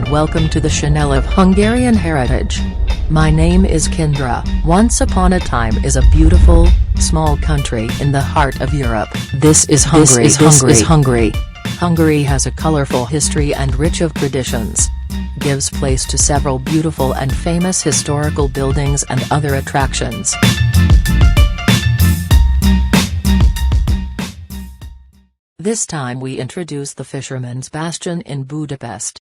and welcome to the Channel of Hungarian Heritage. My name is Kindra. Once upon a time is a beautiful, small country in the heart of Europe. This is Hungary. Hungary has a colorful history and rich of traditions. Gives place to several beautiful and famous historical buildings and other attractions. This time we introduce the Fisherman's Bastion in Budapest.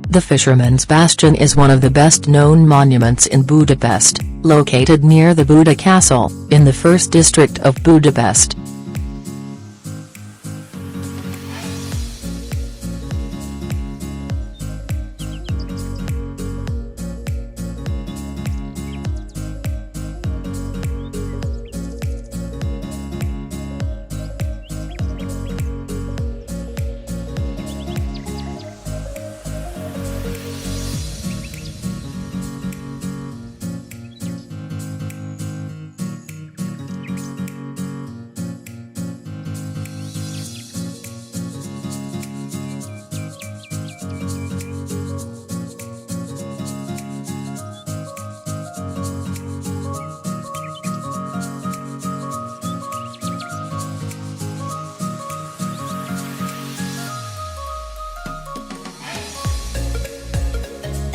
The Fisherman's Bastion is one of the best-known monuments in Budapest, located near the Buda Castle, in the first district of Budapest.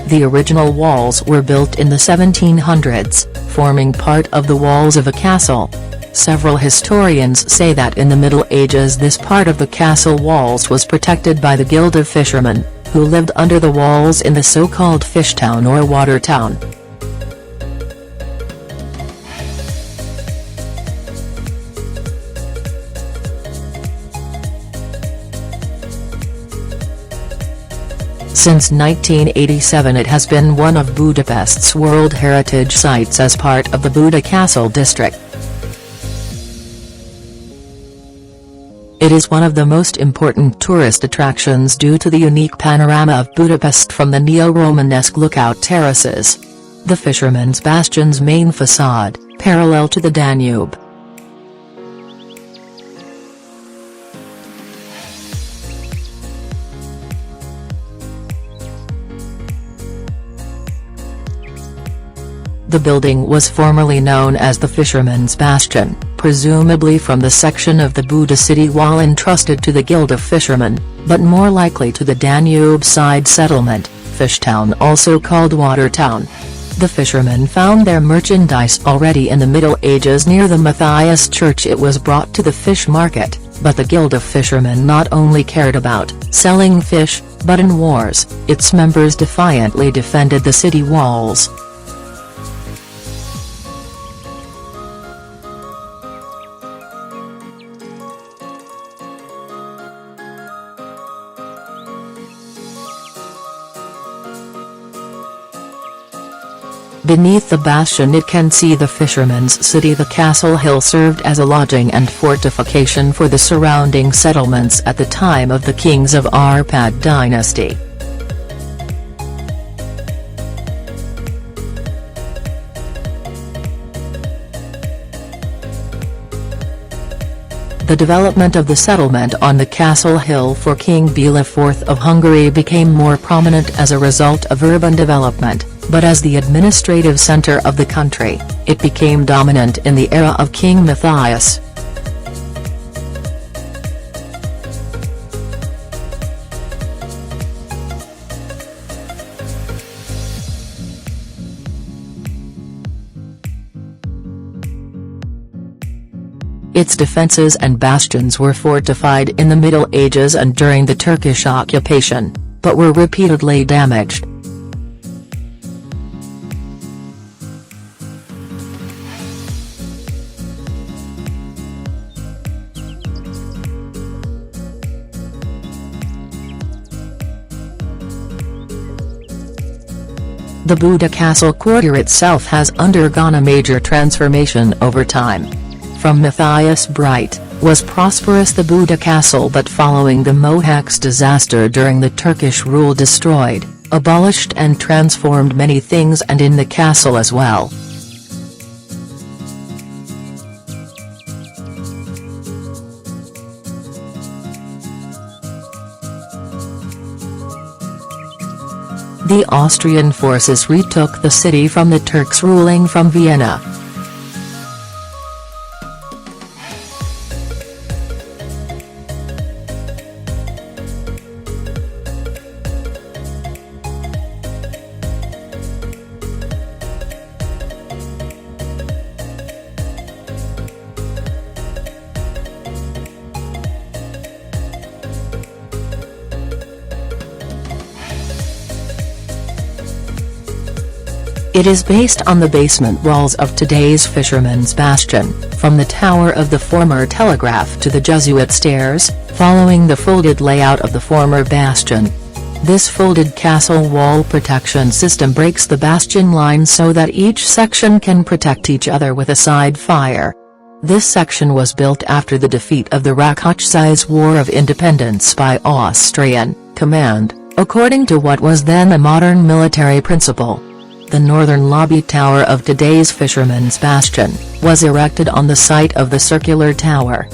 The original walls were built in the 1700s, forming part of the walls of a castle. Several historians say that in the Middle Ages this part of the castle walls was protected by the Guild of Fishermen, who lived under the walls in the so-called fish town or water town. Since 1987 it has been one of Budapest's World Heritage Sites as part of the Buda Castle district. It is one of the most important tourist attractions due to the unique panorama of Budapest from the neo-Romanesque lookout terraces. The Fisherman's Bastion's main facade, parallel to the Danube. The building was formerly known as the Fisherman's Bastion, presumably from the section of the Buda city wall entrusted to the Guild of Fishermen, but more likely to the Danube-side settlement, Fishtown, also called Water Town. The fishermen found their merchandise already in the Middle Ages near the Matthias Church. It was brought to the fish market, but the Guild of Fishermen not only cared about selling fish, but in wars, its members defiantly defended the city walls. Beneath the bastion it can see the fishermen's city. The castle hill served as a lodging and fortification for the surrounding settlements at the time of the kings of Arpad dynasty. The development of the settlement on the castle hill for King Béla IV of Hungary became more prominent as a result of urban development, but as the administrative center of the country, it became dominant in the era of King Matthias. Its defences and bastions were fortified in the Middle Ages and during the Turkish occupation, but were repeatedly damaged. The Buda Castle quarter itself has undergone a major transformation over time. From Matthias Bright, was prosperous the Buda Castle, but following the Mohacs disaster during the Turkish rule destroyed, abolished and transformed many things and in the castle as well. The Austrian forces retook the city from the Turks ruling from Vienna. It is based on the basement walls of today's Fisherman's Bastion, from the tower of the former telegraph to the Jesuit stairs, following the folded layout of the former bastion. This folded castle wall protection system breaks the bastion line so that each section can protect each other with a side fire. This section was built after the defeat of the Rákóczi's War of Independence by Austrian command, according to what was then a modern military principle. The northern lobby tower of today's Fisherman's Bastion was erected on the site of the circular tower.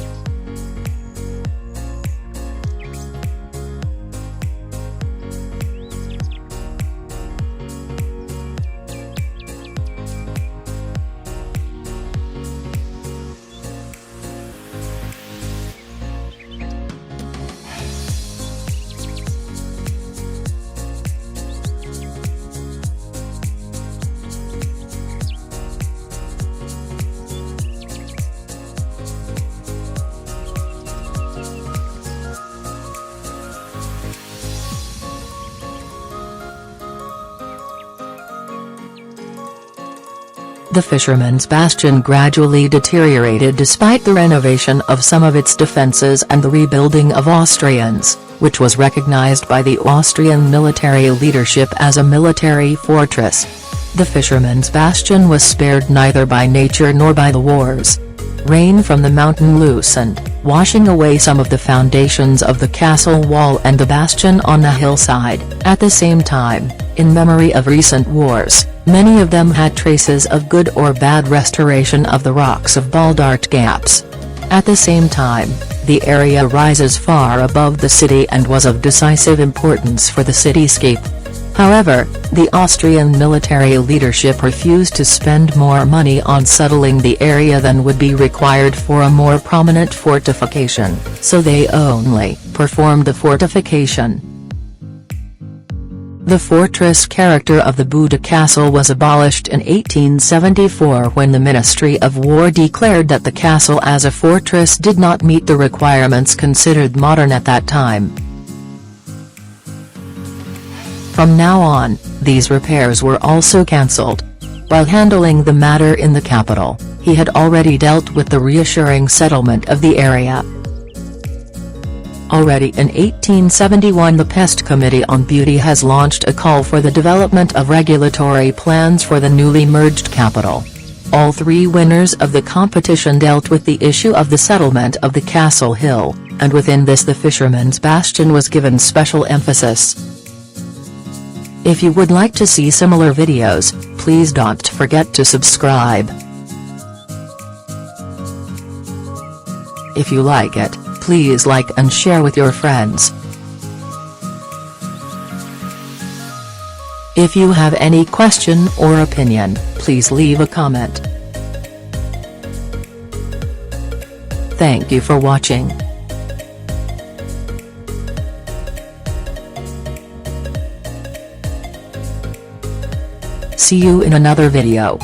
The Fisherman's Bastion gradually deteriorated despite the renovation of some of its defences and the rebuilding of Austrians, which was recognized by the Austrian military leadership as a military fortress. The Fisherman's Bastion was spared neither by nature nor by the wars. Rain from the mountain loosened, washing away some of the foundations of the castle wall and the bastion on the hillside. At the same time, in memory of recent wars, many of them had traces of good or bad restoration of the rocks of Baldart gaps. At the same time, the area rises far above the city and was of decisive importance for the cityscape. However, the Austrian military leadership refused to spend more money on settling the area than would be required for a more prominent fortification, so they only performed the fortification. The fortress character of the Buda Castle was abolished in 1874 when the Ministry of War declared that the castle as a fortress did not meet the requirements considered modern at that time. From now on, these repairs were also cancelled. While handling the matter in the capital, he had already dealt with the reassuring settlement of the area. Already in 1871 the Pest Committee on Beauty has launched a call for the development of regulatory plans for the newly merged capital. All three winners of the competition dealt with the issue of the settlement of the Castle Hill, and within this the Fisherman's Bastion was given special emphasis. If you would like to see similar videos, please don't forget to subscribe. If you like it, please like and share with your friends. If you have any question or opinion, please leave a comment. Thank you for watching. See you in another video.